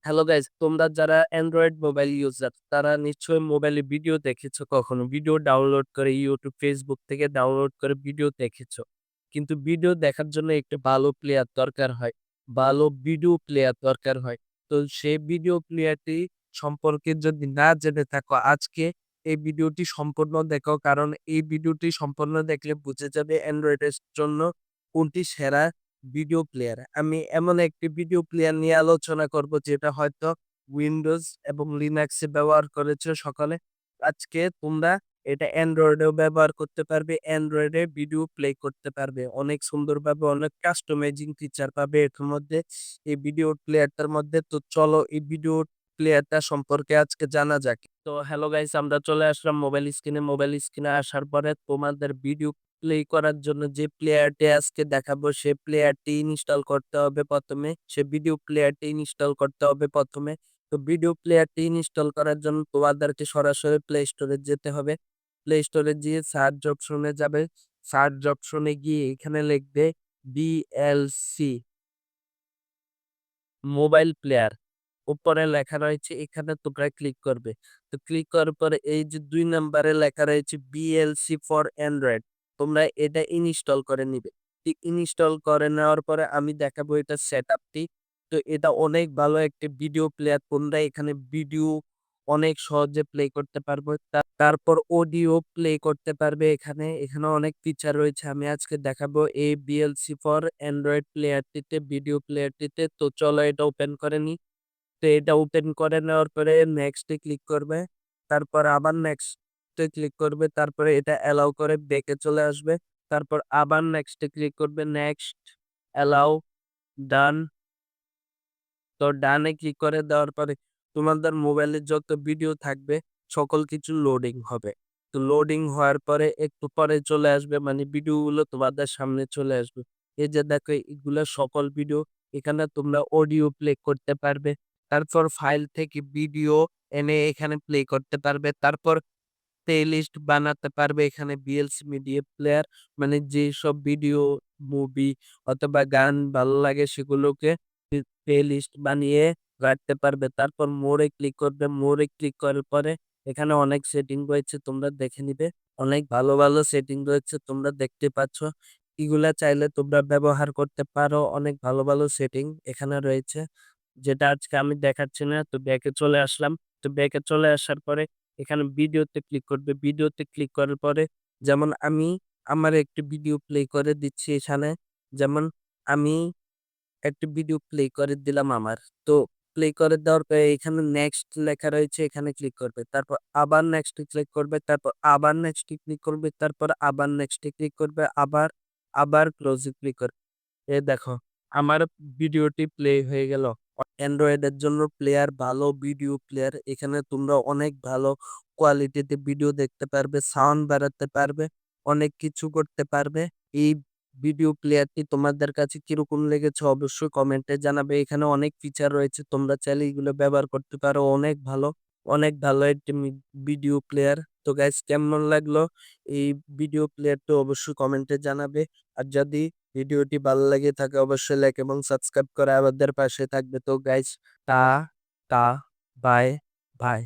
Hello guys, তোমরা যারা Android mobile user তারা নিশ্চয়ই মোবাইলে ভিডিও দেখেছো কখনো। ভিডিও ডাউনলোড করে YouTube, Facebook থেকে ডাউনলোড করে ভিডিও দেখেছো। কিন্তু ভিডিও দেখার জন্য একটা ভালো প্লেয়ার দরকার হয়। ভালো ভিডিও প্লেয়ার দরকার হয়। তো সেই ভিডিও প্লেয়ারটি সম্পর্কে যদি না জেনে থাকো আজকে এই ভিডিওটি সম্পূর্ণ দেখো। কারণ এই ভিডিওটি সম্পূর্ণ দেখলে বুঝে যাবে অ্যান্ড্রয়েডের জন্য কোনটি সেরা ভিডিও প্লেয়ার। আমি এমন একটি ভিডিও প্লেয়ার নিয়ে আলোচনা করব যেটা হয়তো উইন্ডোজ এবং লিনাক্সে ব্যবহার করেছো সকলে। আজকে তোমরা এটা অ্যান্ড্রয়েডেও ব্যবহার করতে পারবে। অ্যান্ড্রয়েডে ভিডিও প্লে করতে পারবে। অনেক সুন্দরভাবে অনেক কাস্টমাইজিং ফিচার পাবে এটার মধ্যে, এই ভিডিও প্লেয়ারটার মধ্যে। তো চলো এই ভিডিও প্লেয়ারটা সম্পর্কে আজকে জানা যাক। তো হ্যালো গাইস, আমরা চলে আসলাম মোবাইল স্ক্রিনে। মোবাইল স্ক্রিনে আসার পরে তোমাদের ভিডিও প্লে করার জন্য যে প্লেয়ারটি আজকে দেখাবো সে প্লেয়ারটি ইনস্টল করতে হবে প্রথমে। সে ভিডিও প্লেয়ারটি ইনস্টল করতে হবে প্রথমে। তো ভিডিও প্লেয়ারটি ইনস্টল করার জন্য তোমাদেরকে সরাসরি প্লে স্টোরে যেতে হবে। প্লে স্টোরে গিয়ে সার্চ অপশনে যাবে। সার্চ অপশনে গিয়ে এখানে লিখবে বিএলসি মোবাইল প্লেয়ার। উপরে লেখা রয়েছে, এখানে তোমরা ক্লিক করবে। তো ক্লিক করার পরে এই যে ২ নাম্বারে লেখা রয়েছে বিএলসি ফর অ্যান্ড্রয়েড। তোমরা এটা ইনস্টল করে নিবে। ঠিক ইনস্টল করে নেওয়ার পরে আমি দেখাবো এটার সেটআপটি। তো এটা অনেক ভালো একটি ভিডিও প্লেয়ার। তোমরা এখানে ভিডিও অনেক সহজে প্লে করতে পারবে। তারপর অডিও প্লে করতে পারবে এখানে। এখানে অনেক ফিচার রয়েছে। আমি আজকে দেখাবো এই বিএলসি ফর অ্যান্ড্রয়েড প্লেয়ারটিতে, ভিডিও প্লেয়ারটিতে। তো চলো এটা ওপেন করে নিই। তো এটা ওপেন করে নেওয়ার পরে নেক্সট এ ক্লিক করবে। তারপর আবার নেক্সট এ ক্লিক করবে। তারপরে এটা অ্যালাউ করে ব্যাকে চলে আসবে। তারপর আবার নেক্সট এ ক্লিক করবে। নেক্সট, অ্যালাউ, ডান। তো ডানে ক্লিক করে দেওয়ার পরে তোমাদের মোবাইলে যত ভিডিও থাকবে সকল কিছু লোডিং হবে। তো লোডিং হওয়ার পরে একটু পরে চলে আসবে, মানে ভিডিওগুলো তোমাদের সামনে চলে আসবে। এই যে দেখো এগুলা সকল ভিডিও। এখানে তোমরা অডিও প্লে করতে পারবে। তারপর ফাইল থেকে ভিডিও এনে এখানে প্লে করতে পারবে। তারপর প্লেলিস্ট বানাতে পারবে এখানে বিএলসি মিডিয়া প্লেয়ার, মানে যেসব ভিডিও, মুভি অথবা গান ভালো লাগে সেগুলোকে প্লেলিস্ট বানিয়ে রাখতে পারবে। তারপর মোরে ক্লিক করবে। মোরে ক্লিক করার পরে এখানে অনেক সেটিং রয়েছে, তোমরা দেখে নিবে। অনেক ভালো ভালো সেটিং রয়েছে, তোমরা দেখতে পাচ্ছ। এগুলা চাইলে তোমরা ব্যবহার করতে পারো। অনেক ভালো ভালো সেটিং এখানে রয়েছে, যেটা আজকে আমি দেখাচ্ছি না। তো ব্যাকে চলে আসলাম। তো ব্যাকে চলে আসার পরে এখানে ভিডিওতে ক্লিক করবে। ভিডিওতে ক্লিক করার পরে যেমন আমি আমার একটি ভিডিও প্লে করে দিচ্ছি এখানে। যেমন আমি একটি ভিডিও প্লে করে দিলাম আমার। তো প্লে করে দেওয়ার পরে এখানে নেক্সট লেখা রয়েছে, এখানে ক্লিক করবে। তারপর আবার নেক্সট এ ক্লিক করবে। তারপর আবার নেক্সট এ ক্লিক করবে। তারপর আবার নেক্সট এ ক্লিক করবে। আবার ক্লোজ এ ক্লিক করবে। দেখো আমার ভিডিওটি প্লে হয়ে গেল। অ্যান্ড্রয়েডের জন্য প্লেয়ার, ভালো ভিডিও প্লেয়ার। এখানে তোমরা অনেক ভালো কোয়ালিটিতে ভিডিও দেখতে পারবে, সাউন্ড বাড়াতে পারবে, অনেক কিছু করতে পারবে। এই ভিডিও প্লেয়ারটি তোমাদের কাছে কিরকম লেগেছে অবশ্যই কমেন্টে জানাবে। এখানে অনেক ফিচার রয়েছে, তোমরা চাইলে এগুলো ব্যবহার করতে পারো। অনেক ভালো, অনেক ভালো একটি ভিডিও প্লেয়ার। তো গাইস, কেমন লাগলো এই ভিডিও প্লেয়ারটা অবশ্যই কমেন্টে জানাবে। আর যদি ভিডিওটি ভালো লেগে থাকে অবশ্যই লাইক এবং সাবস্ক্রাইব করে আমাদের পাশে থাকবে। তো গাইস, টা টা বাই বাই।